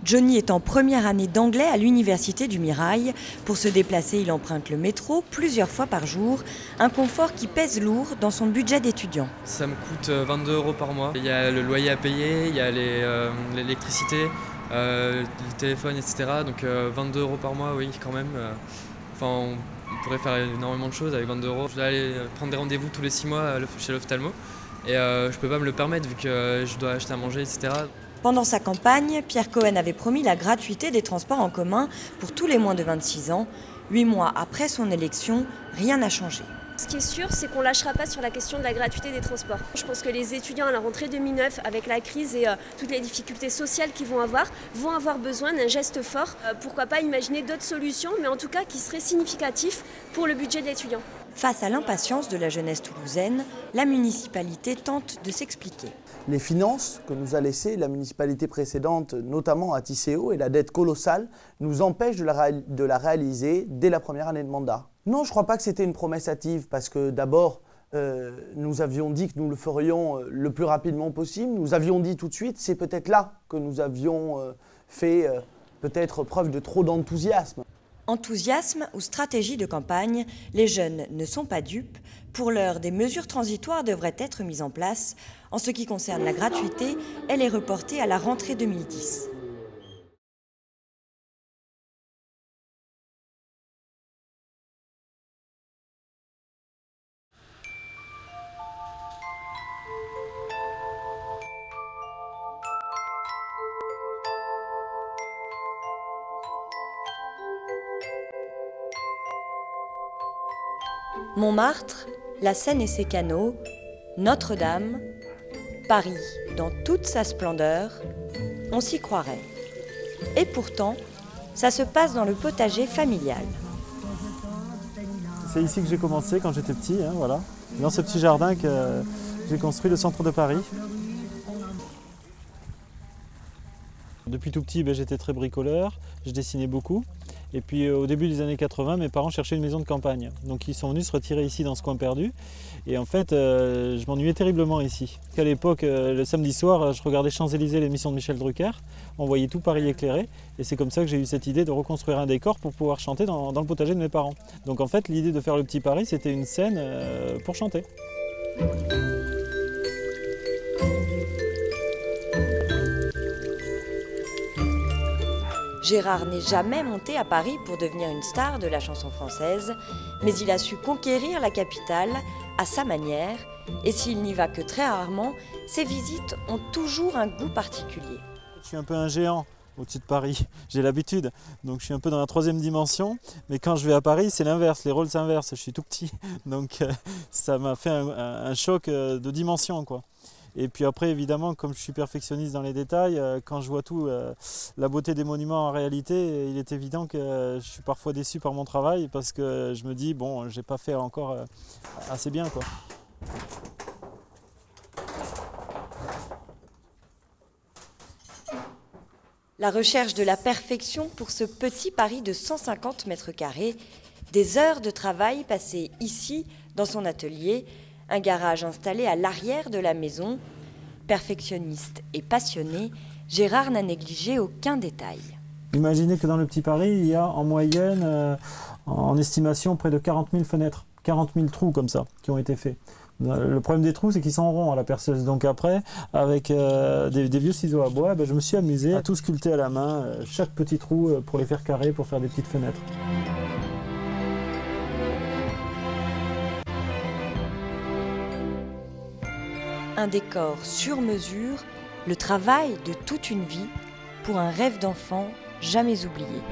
Johnny est en première année d'anglais à l'université du Mirail. Pour se déplacer, il emprunte le métro plusieurs fois par jour, un confort qui pèse lourd dans son budget d'étudiant. Ça me coûte 22 € par mois. Il y a le loyer à payer, il y a l'électricité, le téléphone, etc. Donc 22 € par mois, oui, quand même. On pourrait faire énormément de choses avec 22 €. Je dois aller prendre des rendez-vous tous les 6 mois chez l'ophtalmo. Et je ne peux pas me le permettre vu que je dois acheter à manger, etc. Pendant sa campagne, Pierre Cohen avait promis la gratuité des transports en commun pour tous les moins de 26 ans. 8 mois après son élection, rien n'a changé. Ce qui est sûr, c'est qu'on ne lâchera pas sur la question de la gratuité des transports. Je pense que les étudiants à la rentrée 2009, avec la crise et toutes les difficultés sociales qu'ils vont avoir besoin d'un geste fort. Pourquoi pas imaginer d'autres solutions, mais en tout cas qui seraient significatifs pour le budget de l'étudiant. Face à l'impatience de la jeunesse toulousaine, la municipalité tente de s'expliquer. Les finances que nous a laissées la municipalité précédente, notamment à Tisséo, et la dette colossale, nous empêchent de la réaliser dès la première année de mandat. Non, je ne crois pas que c'était une promesse hâtive, parce que d'abord, nous avions dit que nous le ferions le plus rapidement possible. Nous avions dit tout de suite, c'est peut-être là que nous avions fait peut-être preuve de trop d'enthousiasme. Enthousiasme ou stratégie de campagne, les jeunes ne sont pas dupes. Pour l'heure, des mesures transitoires devraient être mises en place. En ce qui concerne la gratuité, elle est reportée à la rentrée 2010. Montmartre, la Seine et ses canaux, Notre-Dame, Paris dans toute sa splendeur, on s'y croirait. Et pourtant, ça se passe dans le potager familial. C'est ici que j'ai commencé quand j'étais petit, voilà. Dans ce petit jardin que j'ai construit le centre de Paris. Depuis tout petit, j'étais très bricoleur, je dessinais beaucoup. Et puis au début des années 80, mes parents cherchaient une maison de campagne. Donc ils sont venus se retirer ici dans ce coin perdu. Et en fait, je m'ennuyais terriblement ici. À l'époque, le samedi soir, je regardais Champs-Élysées, l'émission de Michel Drucker. On voyait tout Paris éclairé. Et c'est comme ça que j'ai eu cette idée de reconstruire un décor pour pouvoir chanter dans le potager de mes parents. Donc en fait, l'idée de faire le Petit Paris, c'était une scène pour chanter. Gérard n'est jamais monté à Paris pour devenir une star de la chanson française, mais il a su conquérir la capitale à sa manière, et s'il n'y va que très rarement, ses visites ont toujours un goût particulier. Je suis un peu un géant au-dessus de Paris, j'ai l'habitude, donc je suis un peu dans la troisième dimension, mais quand je vais à Paris, c'est l'inverse, les rôles s'inversent, je suis tout petit, donc ça m'a fait un choc de dimension, quoi. Et puis après, évidemment, comme je suis perfectionniste dans les détails, quand je vois tout, la beauté des monuments en réalité, il est évident que je suis parfois déçu par mon travail parce que je me dis, bon, j'ai pas fait encore assez bien, quoi. La recherche de la perfection pour ce petit Paris de 150 mètres carrés, des heures de travail passées ici, dans son atelier, un garage installé à l'arrière de la maison. Perfectionniste et passionné, Gérard n'a négligé aucun détail. Imaginez que dans le Petit Paris, il y a en moyenne, en estimation, près de 40 000 fenêtres, 40 000 trous comme ça, qui ont été faits. Le problème des trous, c'est qu'ils sont ronds à la perceuse. Donc après, avec des vieux ciseaux à bois, je me suis amusé à tout sculpter à la main, chaque petit trou pour les faire carrés, pour faire des petites fenêtres. Un décor sur mesure, le travail de toute une vie pour un rêve d'enfant jamais oublié.